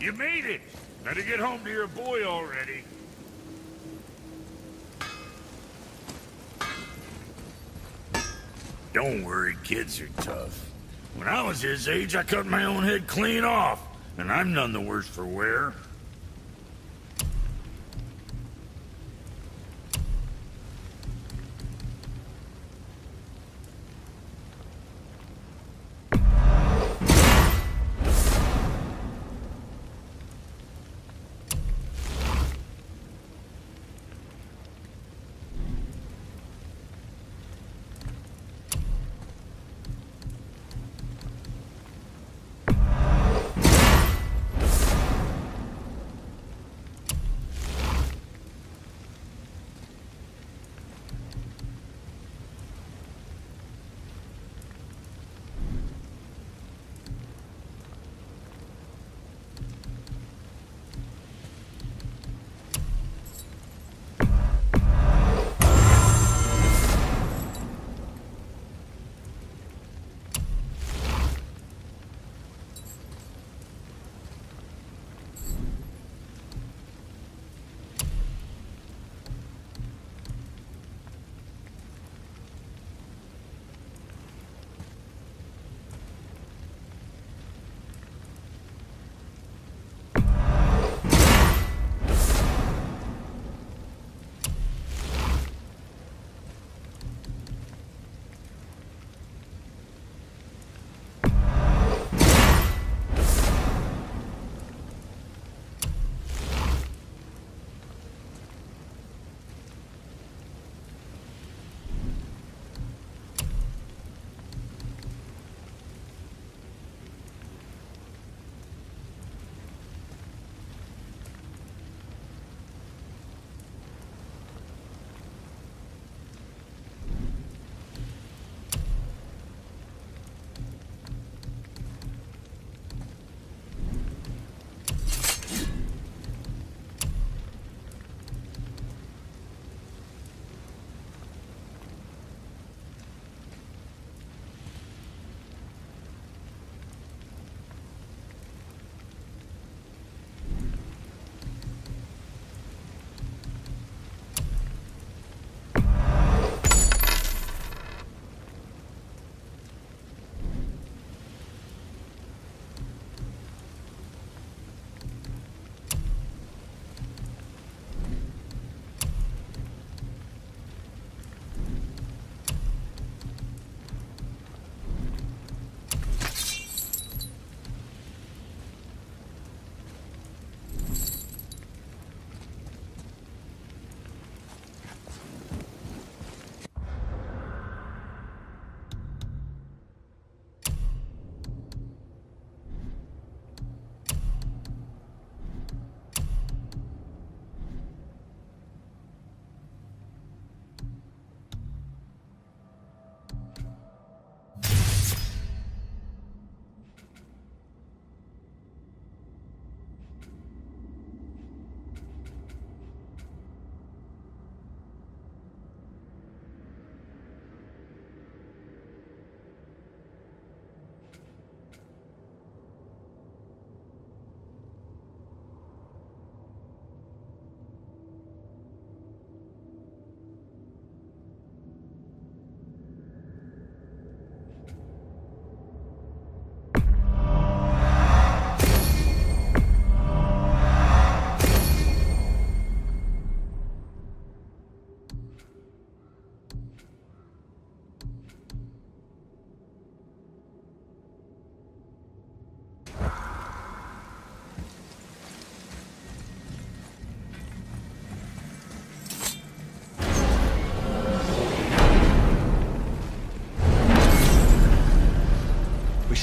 You made it! Better get home to your boy already. Don't worry, kids are tough. When I was his age, I cut my own head clean off, and I'm none the worse for wear.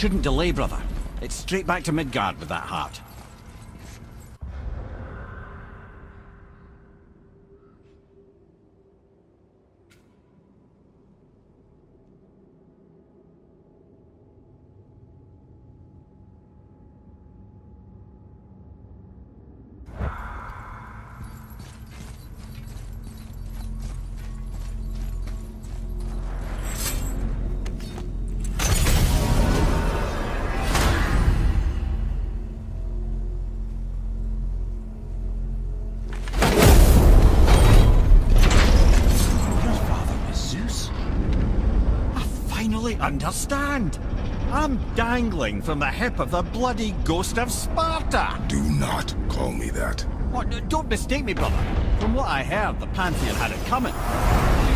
Shouldn't delay, brother. It's straight back to Midgard with that heart. understand. I'm dangling from the hip of the bloody ghost of Sparta. Do not call me that. What, don't mistake me, brother. From what I heard, the Pantheon had it coming.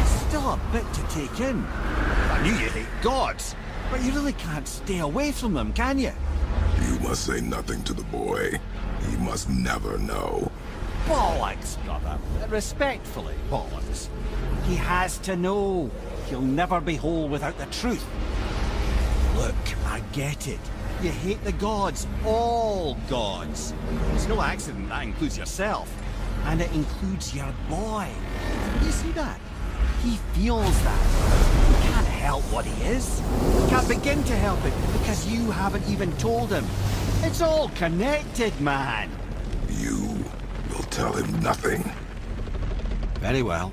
It's still a bit to take in. I knew you hate gods, but you really can't stay away from them, can you? You must say nothing to the boy. He must never know. Bollocks, brother. Respectfully, bollocks. He has to know. He'll never be whole without the truth. Look, I get it. You hate the gods, all gods. It's no accident that includes yourself. And it includes your boy. You see that? He feels that. He can't help what he is. He can't begin to help it because you haven't even told him. It's all connected, man. You will tell him nothing. Very well.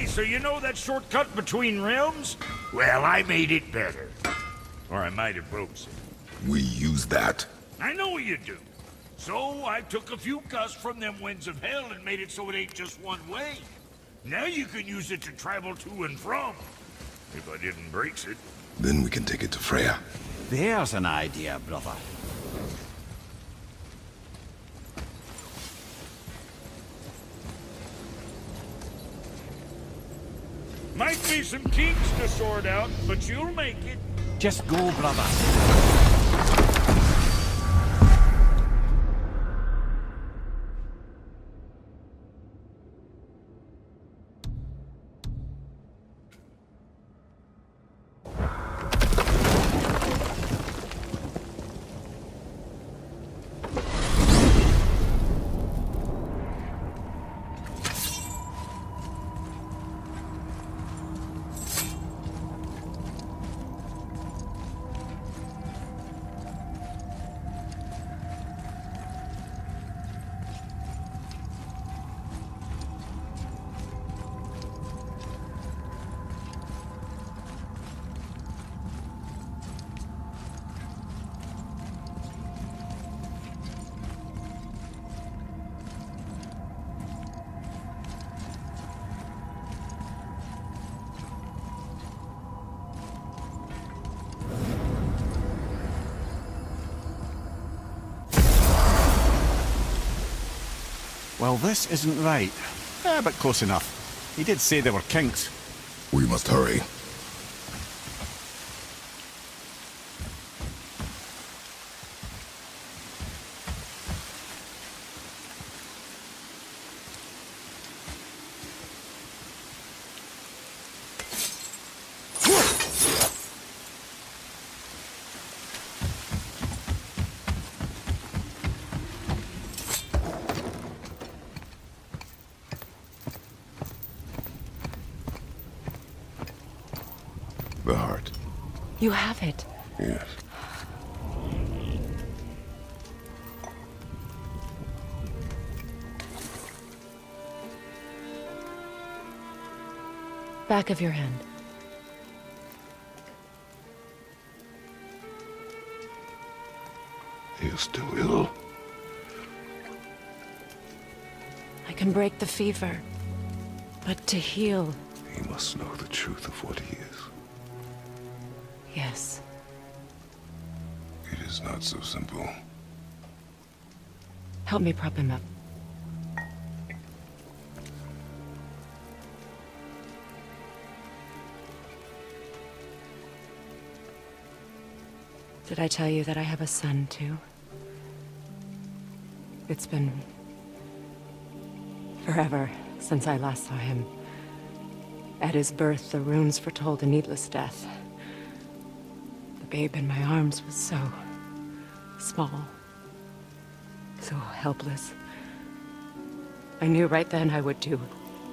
So you know that shortcut between realms? Well, I made it better. Or I might have broke some. We use that. I know you do. So I took a few cuts from them winds of hell and made it so it ain't just one way. Now you can use it to travel to and from. If I didn't break it. Then we can take it to Freya. There's an idea, brother. Might be some kinks to sort out, but you'll make it. Just go, brother. Well, this isn't right. But close enough. He did say there were kinks. We must hurry. The heart. You have it. Yes. Back of your hand. He is still ill. I can break the fever. But to heal... He must know the truth of what he is. Yes. It is not so simple. Help me prop him up. Did I tell you that I have a son, too? It's been... forever since I last saw him. At his birth, the runes foretold a needless death. The babe in my arms was so... small. So helpless. I knew right then I would do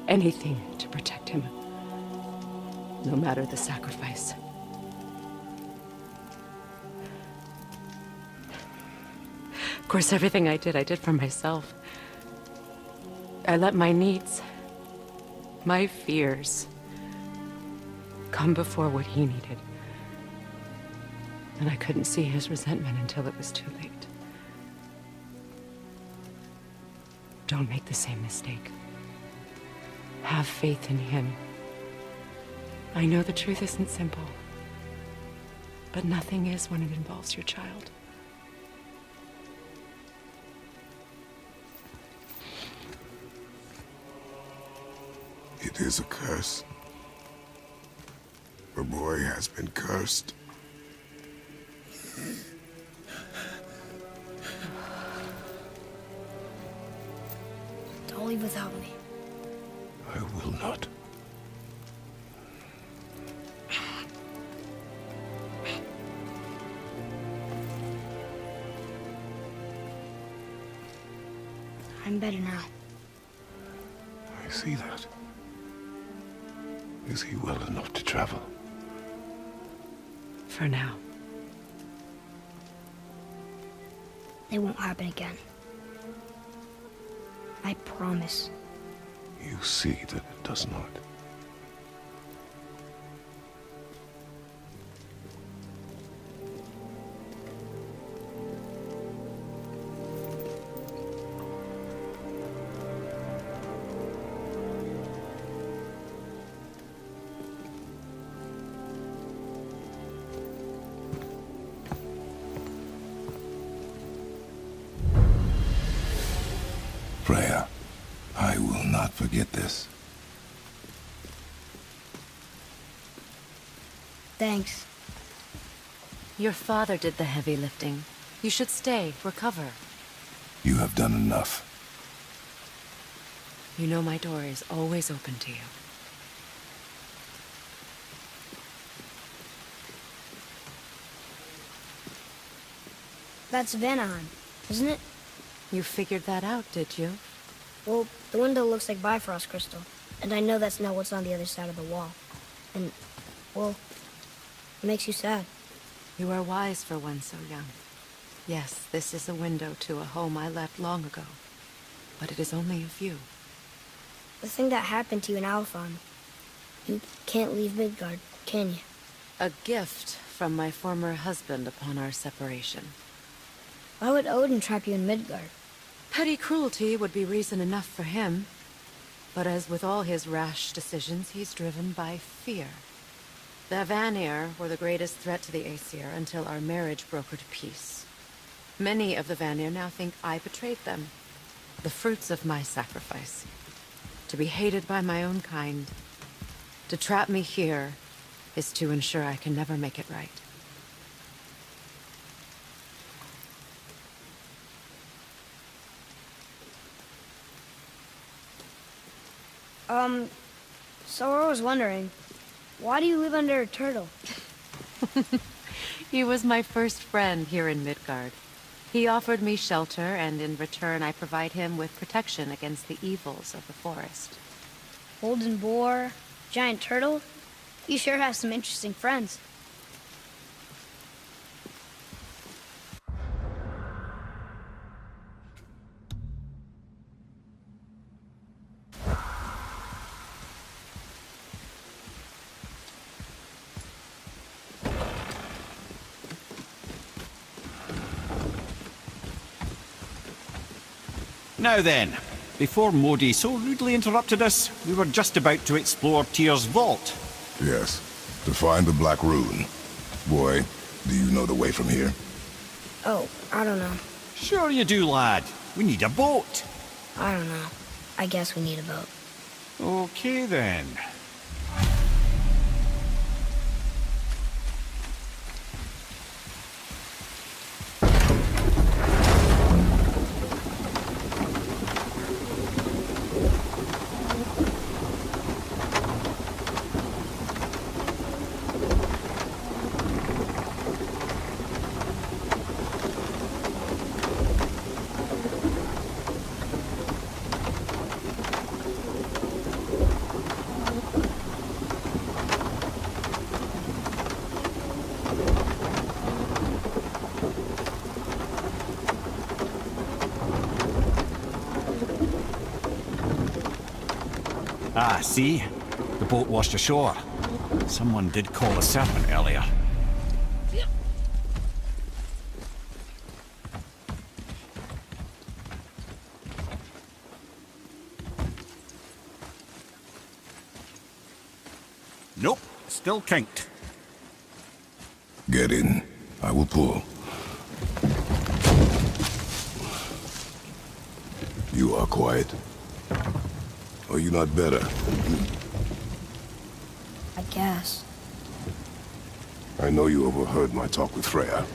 anything to protect him. No matter the sacrifice. Of course, everything I did for myself. I let my needs, my fears, come before what he needed. And I couldn't see his resentment until it was too late. Don't make the same mistake. Have faith in him. I know the truth isn't simple, but nothing is when it involves your child. It is a curse. The boy has been cursed. Don't leave without me. I will not. I'm better now. I see that. Is he well enough to travel? For now. It won't happen again. I promise. You see that it does not. Freya, I will not forget this. Thanks. Your father did the heavy lifting. You should stay, recover. You have done enough. You know my door is always open to you. That's Vanaheim, isn't it? You figured that out, did you? Well, the window looks like Bifrost crystal, and I know that's not what's on the other side of the wall. And, well, it makes you sad. You are wise for one so young. Yes, this is a window to a home I left long ago. But it is only a view. The thing that happened to you in Alfheim, you can't leave Midgard, can you? A gift from my former husband upon our separation. Why would Odin trap you in Midgard? Petty cruelty would be reason enough for him. But as with all his rash decisions, he's driven by fear. The Vanir were the greatest threat to the Aesir until our marriage brokered peace. Many of the Vanir now think I betrayed them. The fruits of my sacrifice. To be hated by my own kind. To trap me here is to ensure I can never make it right. So I was wondering, why do you live under a turtle? He was my first friend here in Midgard. He offered me shelter, and in return I provide him with protection against the evils of the forest. Golden boar, giant turtle? You sure have some interesting friends. Now then, before Modi so rudely interrupted us, we were just about to explore Tyr's vault. Yes, to find the Black Rune. Boy, do you know the way from here? Oh, I don't know. Sure you do, lad. We need a boat. I don't know. I guess we need a boat. Okay then. Ah, see? The boat washed ashore. Someone did call a serpent earlier. Nope, still kinked. Get in. I will pull. You are quiet. Are you not better? I guess. I know you overheard my talk with Freya.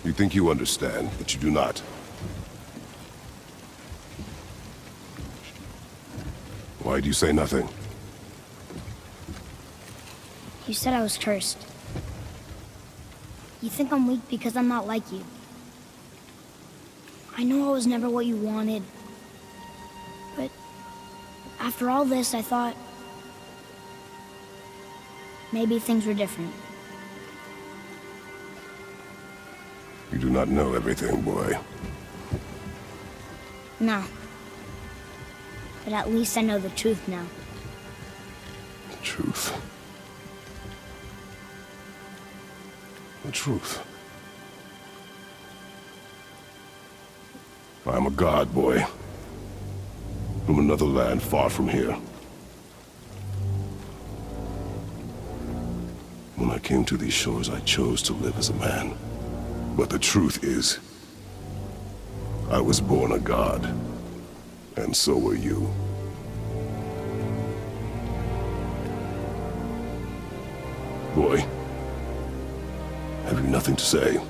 You think you understand, but you do not. Why do you say nothing? You said I was cursed. You think I'm weak because I'm not like you. I know I was never what you wanted. But after all this, I thought maybe things were different. You do not know everything, boy. No. But at least I know the truth now. The truth. The truth. I am a god, boy. From another land far from here. When I came to these shores, I chose to live as a man. But the truth is, I was born a god. And so were you. Boy, have you nothing to say?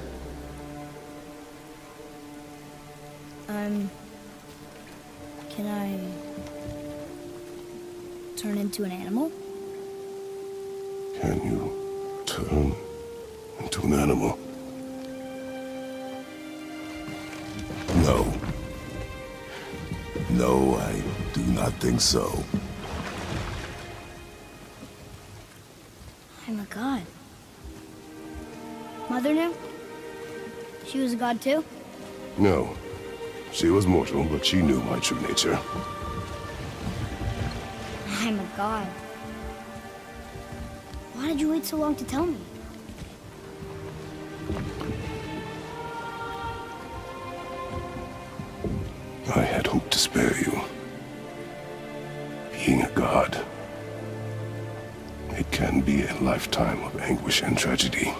Can I turn into an animal? Can you turn into an animal? No. No, I do not think so. I'm a god. Mother knew? She was a god too? No. She was mortal, but she knew my true nature. I'm a god. Why did you wait so long to tell me? I had hoped to spare you. Being a god, it can be a lifetime of anguish and tragedy.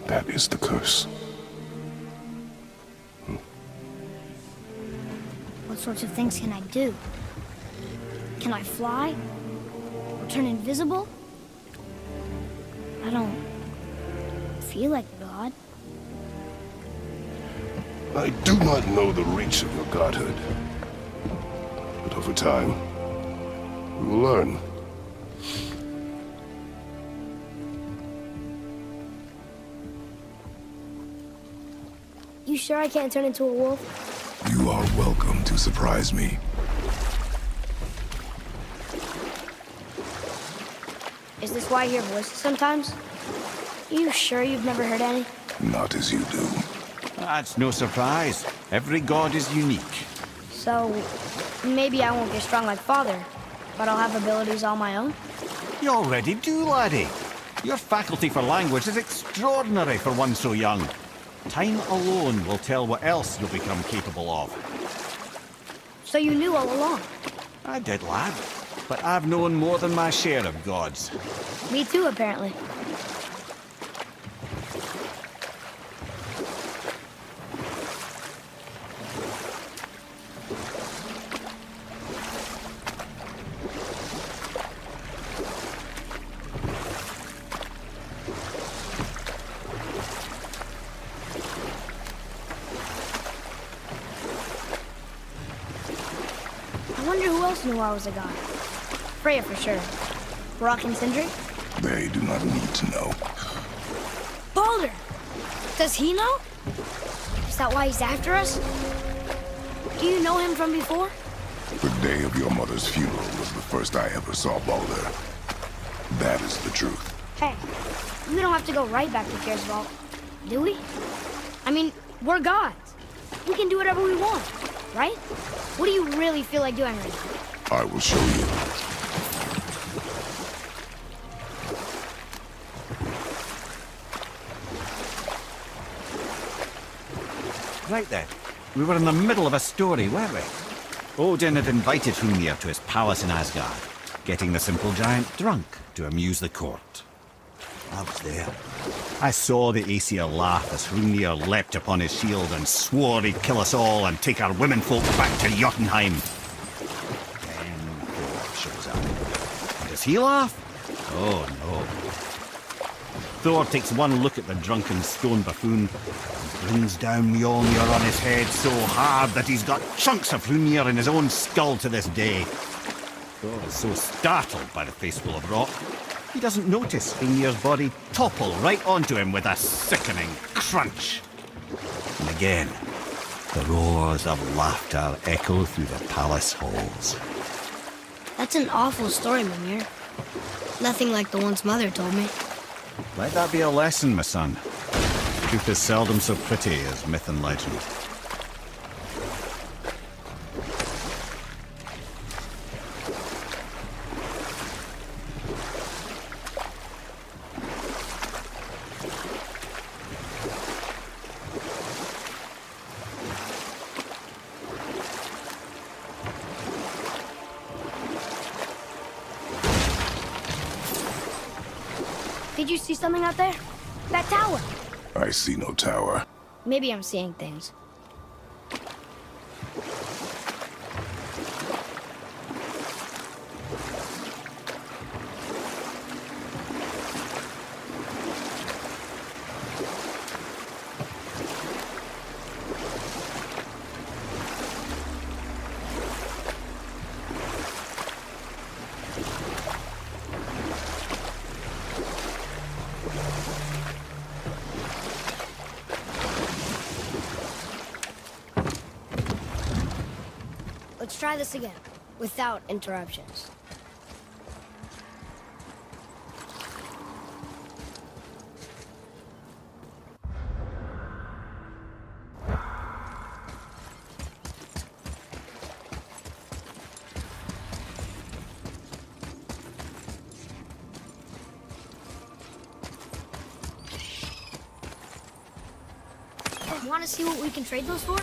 That is the curse. What sorts of things can I do? Can I fly? Or turn invisible? I don't feel like a god. I do not know the reach of your godhood. But over time, we will learn. You sure I can't turn into a wolf? You are welcome to surprise me. Is this why I hear voices sometimes? You sure you've never heard any? Not as you do. That's no surprise. Every god is unique. So, maybe I won't get strong like Father, but I'll have abilities all my own? You already do, laddie. Your faculty for language is extraordinary for one so young. Time alone will tell what else you'll become capable of. So you knew all along? I did, lad. But I've known more than my share of gods. Me too, apparently. I wonder who else knew I was a god. Freya for sure. Brock and Sindri? They do not need to know. Baldur! Does he know? Is that why he's after us? Do you know him from before? The day of your mother's funeral was the first I ever saw Baldur. That is the truth. Hey, we don't have to go right back to Kyr's vault, do we? I mean, we're gods. We can do whatever we want. right? What do you really feel like doing right now? I will show you. Right then. We were in the middle of a story, weren't we? Odin had invited Hrungnir to his palace in Asgard, getting the simple giant drunk to amuse the court. I was there. I saw the Aesir laugh as Hrungnir leapt upon his shield and swore he'd kill us all and take our womenfolk back to Jotunheim. Then Thor shows up. Does he laugh? Oh no. Thor takes one look at the drunken stone buffoon and brings down Mjolnir on his head so hard that he's got chunks of Hrungnir in his own skull to this day. Thor is so startled by the face full of rock, he doesn't notice Hrungnir's body topple right onto him with a sickening crunch. And again, the roars of laughter echo through the palace halls. That's an awful story, Mimir. Nothing like the ones Mother told me. Let that be a lesson, my son. Truth is seldom so pretty as myth and legend. Did you see something out there? That tower. I see no tower. Maybe I'm seeing things. Let's try this again, without interruptions. Want to see what we can trade those for?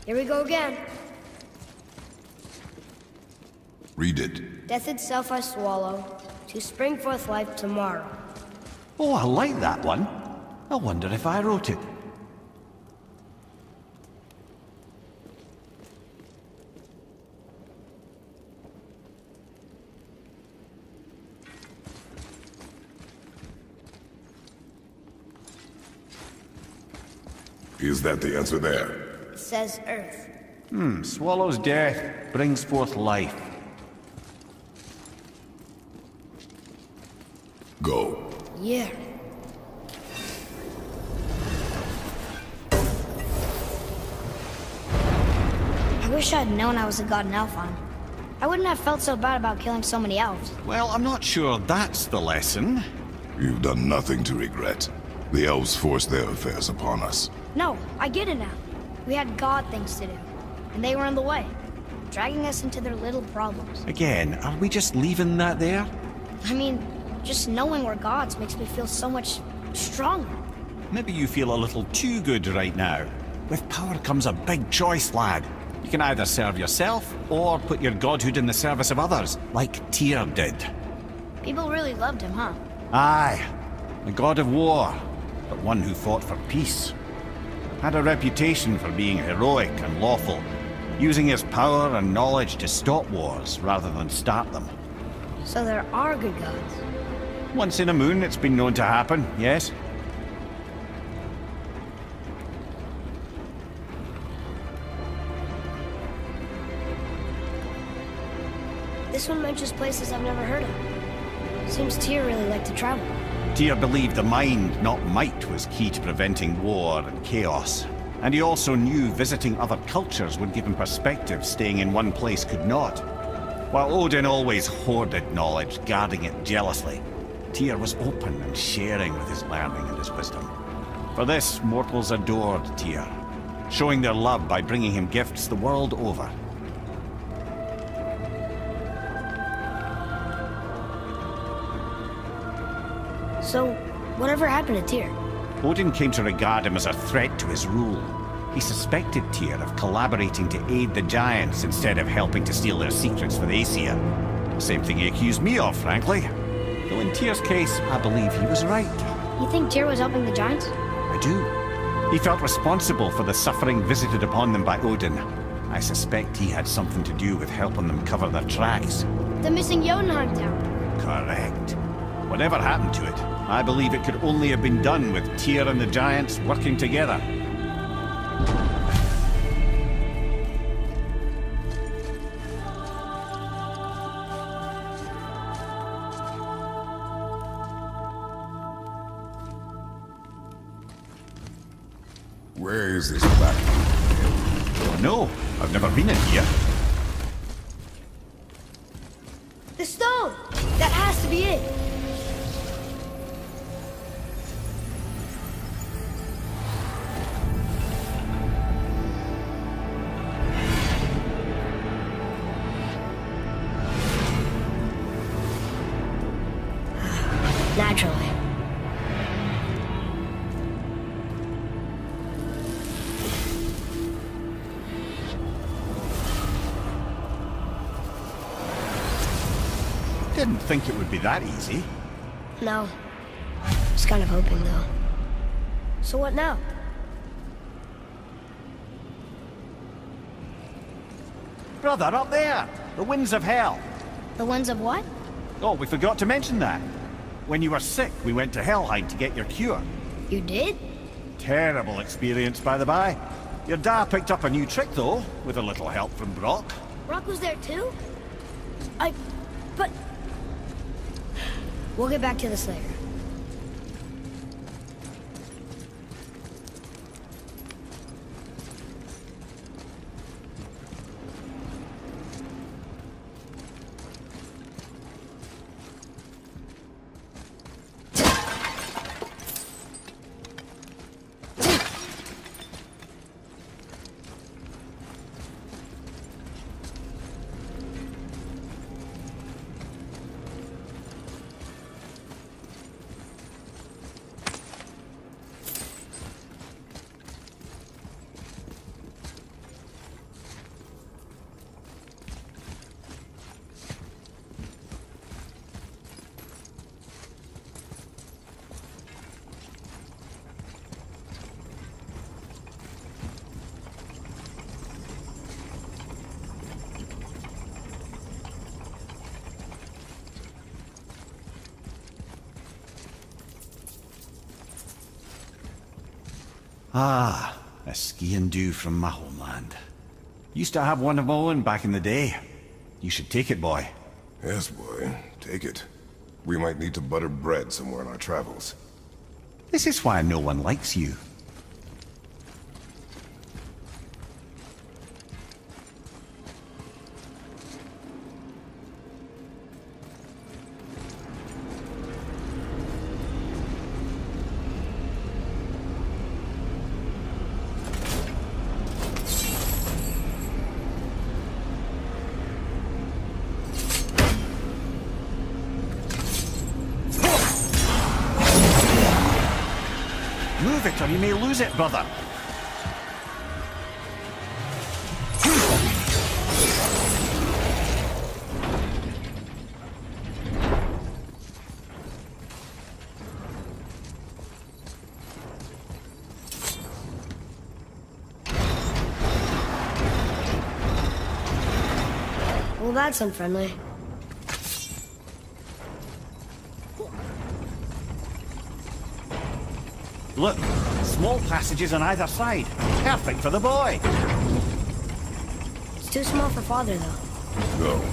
Here we go again. Read it. Death itself I swallow, to spring forth life tomorrow. Oh, I like that one. I wonder if I wrote it. Is that the answer there? It says Earth. Swallows death, brings forth life. Go. Yeah. I wish I'd known I was a god in Alfheim. I wouldn't have felt so bad about killing so many elves. Well, I'm not sure that's the lesson. You've done nothing to regret. The elves forced their affairs upon us. No, I get it now. We had god things to do, and they were in the way, dragging us into their little problems. Again, are we just leaving that there? I mean, just knowing we're gods makes me feel so much stronger. Maybe you feel a little too good right now. With power comes a big choice, lad. You can either serve yourself, or put your godhood in the service of others, like Tyr did. People really loved him, huh? Aye, the god of war, but one who fought for peace. Had a reputation for being heroic and lawful, using his power and knowledge to stop wars rather than start them. So there are good gods. Once in a moon, it's been known to happen, yes? This one mentions places I've never heard of. Seems Tyr really liked to travel. Tyr believed the mind, not might, was key to preventing war and chaos. And he also knew visiting other cultures would give him perspective staying in one place could not. While Odin always hoarded knowledge, guarding it jealously, Tyr was open and sharing with his learning and his wisdom. For this, mortals adored Tyr, showing their love by bringing him gifts the world over. So, whatever happened to Tyr? Odin came to regard him as a threat to his rule. He suspected Tyr of collaborating to aid the giants instead of helping to steal their secrets for the Aesir. Same thing he accused me of, frankly. Though in Tyr's case, I believe he was right. You think Tyr was helping the giants? I do. He felt responsible for the suffering visited upon them by Odin. I suspect he had something to do with helping them cover their tracks. The missing Jotunheim town. Correct. Whatever happened to it, I believe it could only have been done with Tyr and the giants working together. Where is this back? No, I've never been in here. The stone! That has to be it! Naturally. Didn't think it would be that easy. No. Just kind of hoping, though. So what now? Brother, up there! The winds of hell! The ones of what? Oh, we forgot to mention that. When you were sick, we went to Helheim to get your cure. You did? Terrible experience, by the by. Your dad picked up a new trick, though, with a little help from Brock. Brock was there too? But... We'll get back to this later. Ah, a ski and dew from my homeland. Used to have one of my own back in the day. You should take it, boy. Yes, boy. Take it. We might need to butter bread somewhere in our travels. This is why no one likes you. Move it or you may lose it, brother. Well, that's unfriendly. Look, small passages on either side. Perfect for the boy. It's too small for Father, though. Go.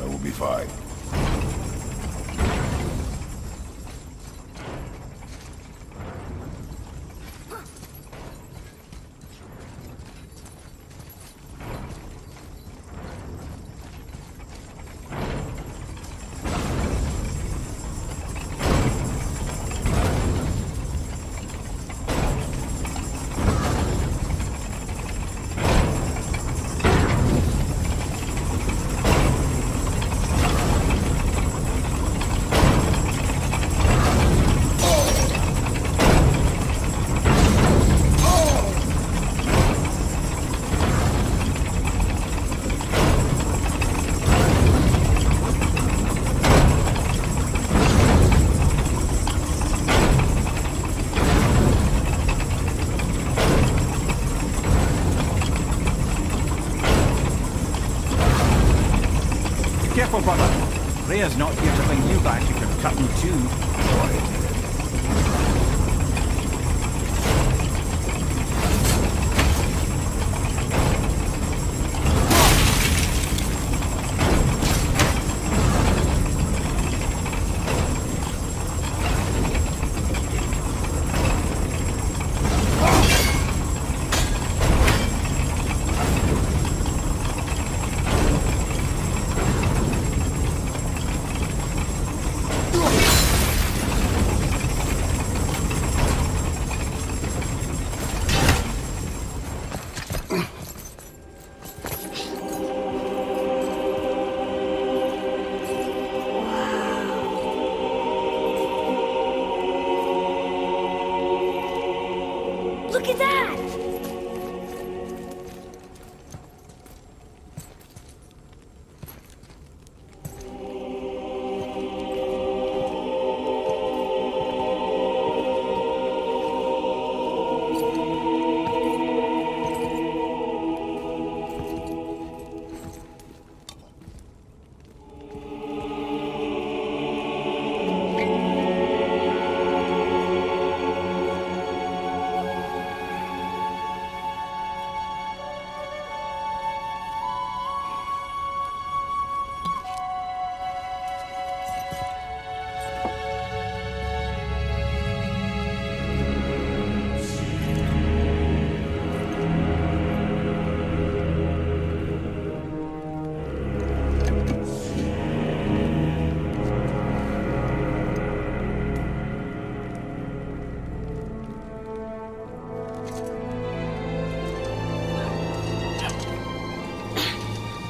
I will be fine. Careful, brother. Rhea's not here to bring you back if you're cut in two. Look at that!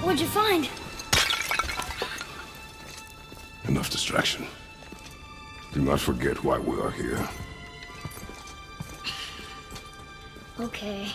What'd you find? Enough distraction. Do not forget why we are here. Okay.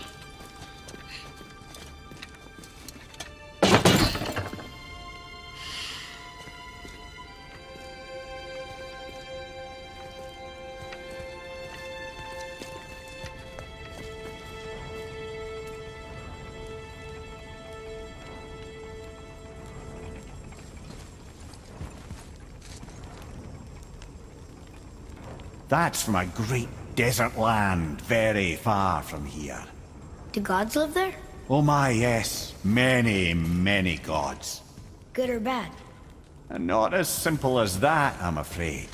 That's from a great desert land very far from here. Do gods live there? Oh my, yes. Many, many gods. Good or bad? And not as simple as that, I'm afraid.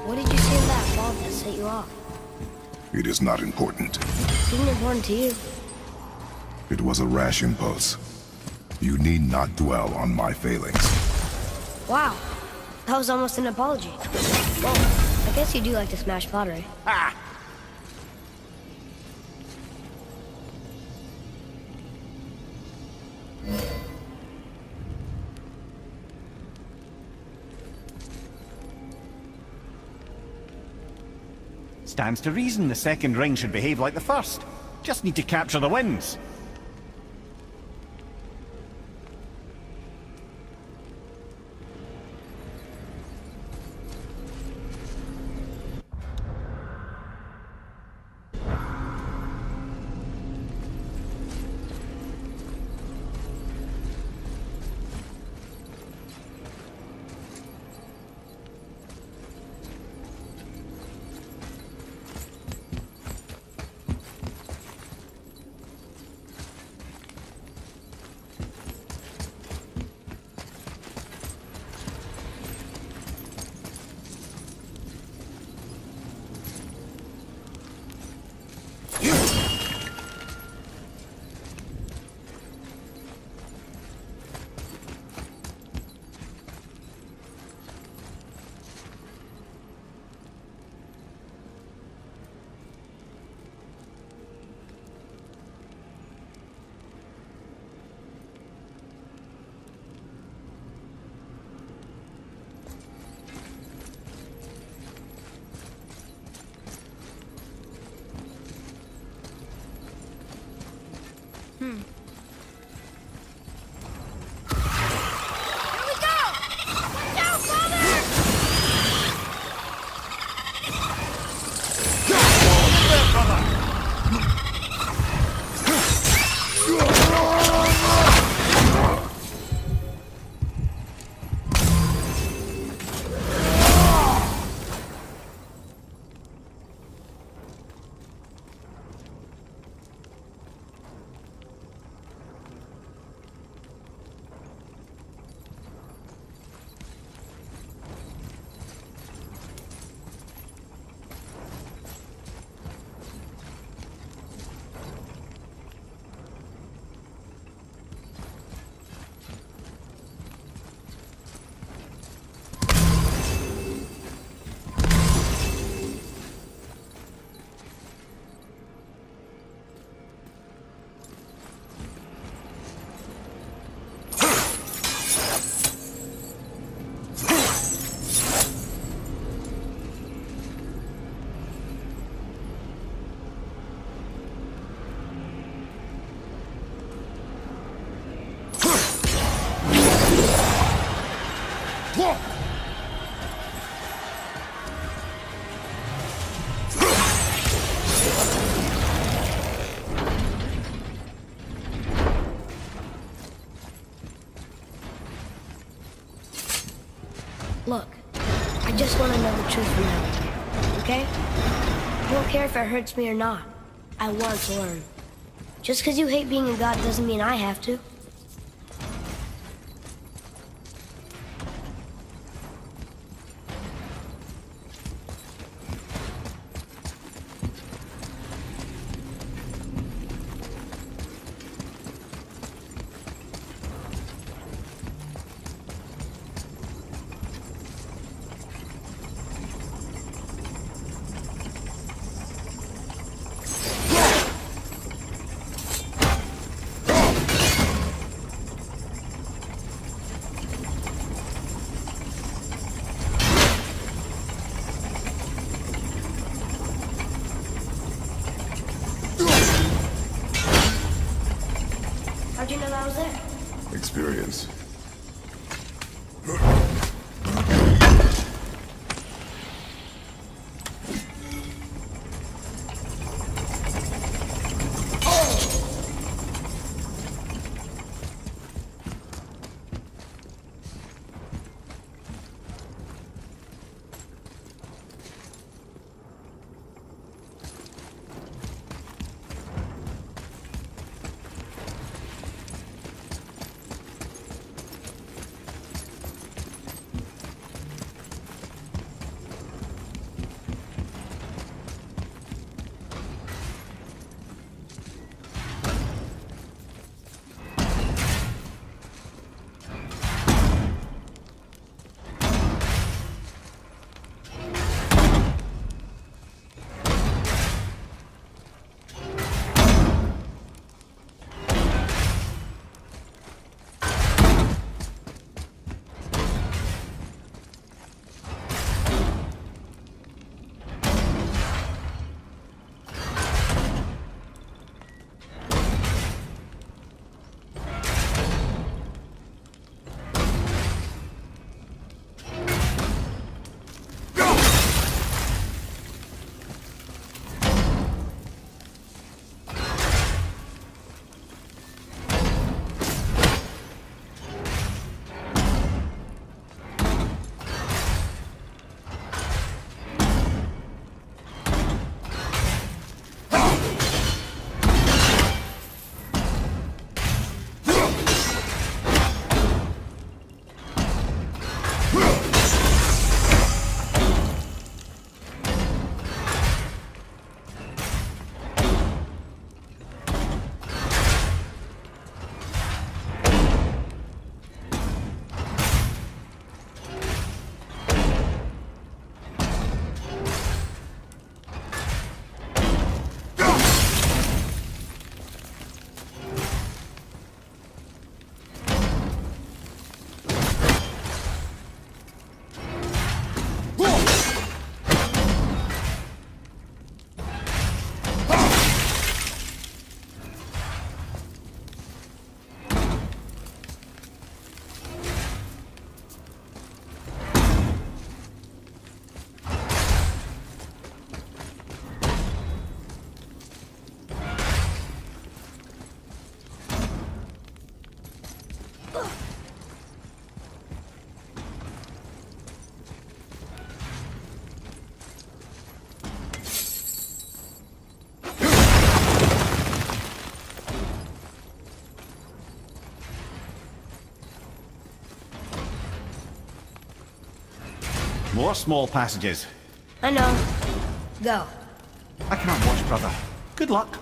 What did you see in that ball that set you off? It is not important. Seemed important to you. It was a rash impulse. You need not dwell on my failings. Wow, that was almost an apology. Well, I guess you do like to smash pottery. Ha! Stands to reason the second ring should behave like the first. Just need to capture the winds. Look, I just want to know the truth from now, okay? I don't care if it hurts me or not. I want to learn. Just because you hate being a god doesn't mean I have to. How'd you know that I was there? Experience. More small passages. I know. Go. I can't watch, brother. Good luck.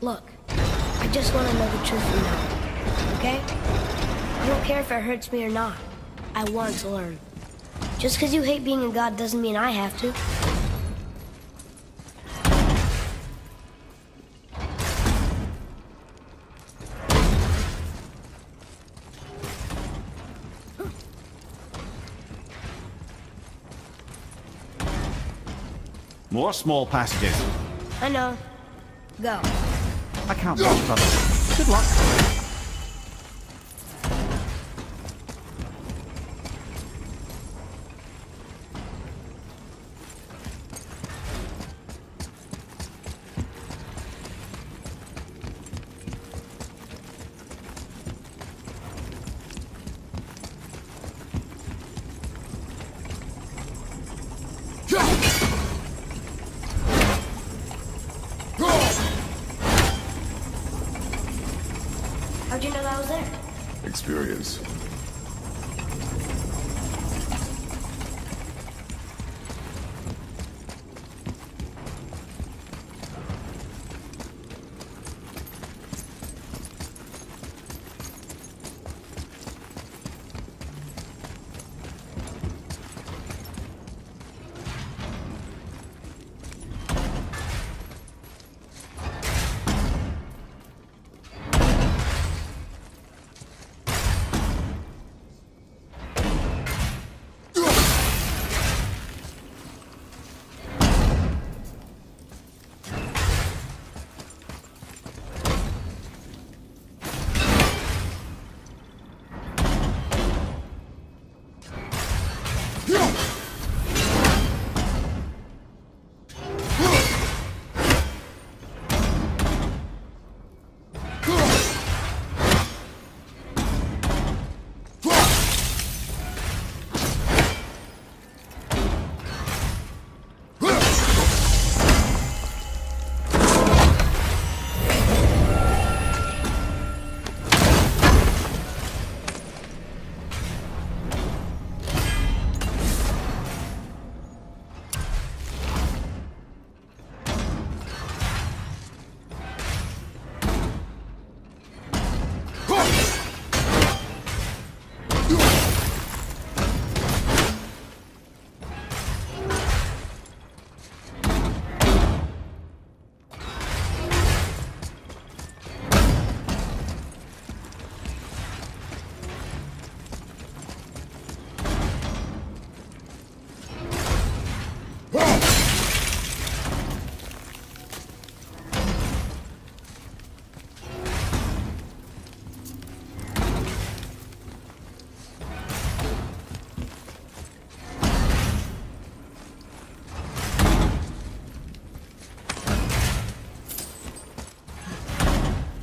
Look, I just want to know the truth from now, okay? I don't care if it hurts me or not. I want to learn. Just because you hate being a god doesn't mean I have to. More small passages. I know. Go. I can't wait, brother. Good luck. How'd you know that I was there? Experience.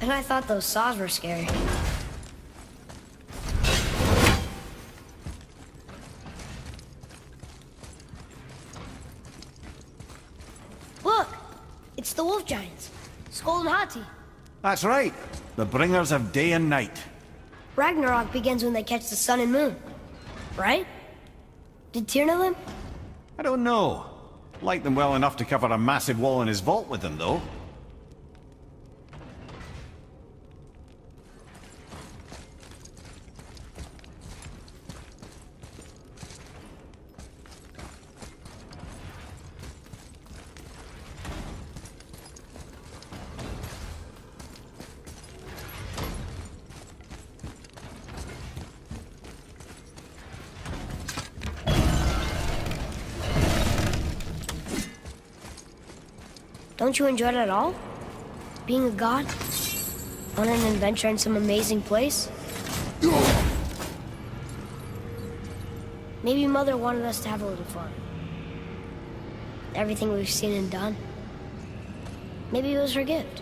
And I thought those saws were scary. Look! It's the wolf giants. Skull and Hati. That's right. The bringers of day and night. Ragnarok begins when they catch the sun and moon. Right? Did Tyr know them? I don't know. Like them well enough to cover a massive wall in his vault with them, though. Don't you enjoy it at all? Being a god? On an adventure in some amazing place? Maybe Mother wanted us to have a little fun. Everything we've seen and done. Maybe it was her gift.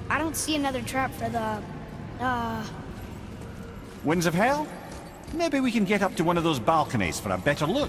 I don't see another trap for the... Winds of Hell? Maybe we can get up to one of those balconies for a better look.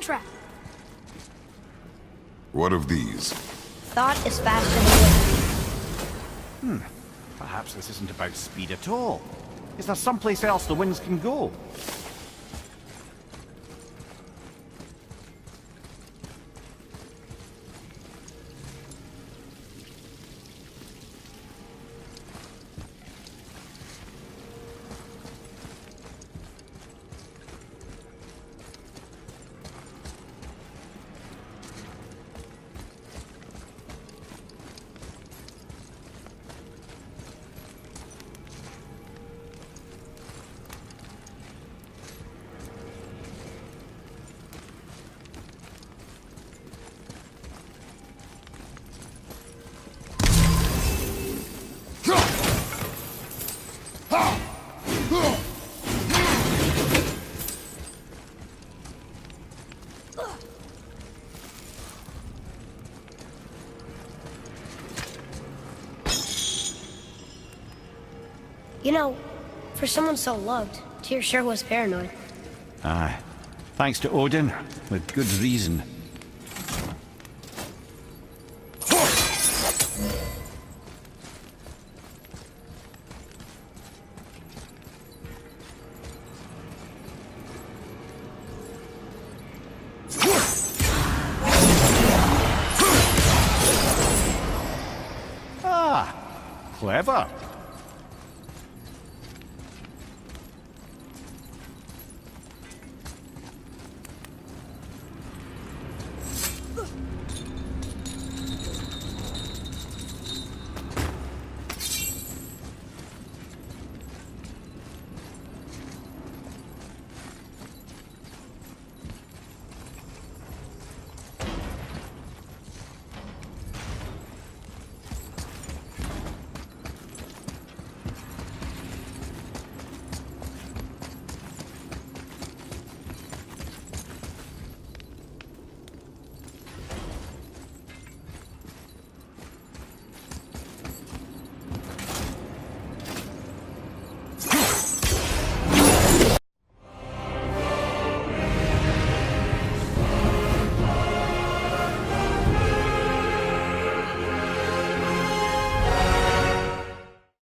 trap. What of these? Thought is faster than wind. Perhaps this isn't about speed at all. Is there someplace else the winds can go? You know, for someone so loved, Tyr sure was paranoid. Aye. Thanks to Odin, with good reason. Ah, clever.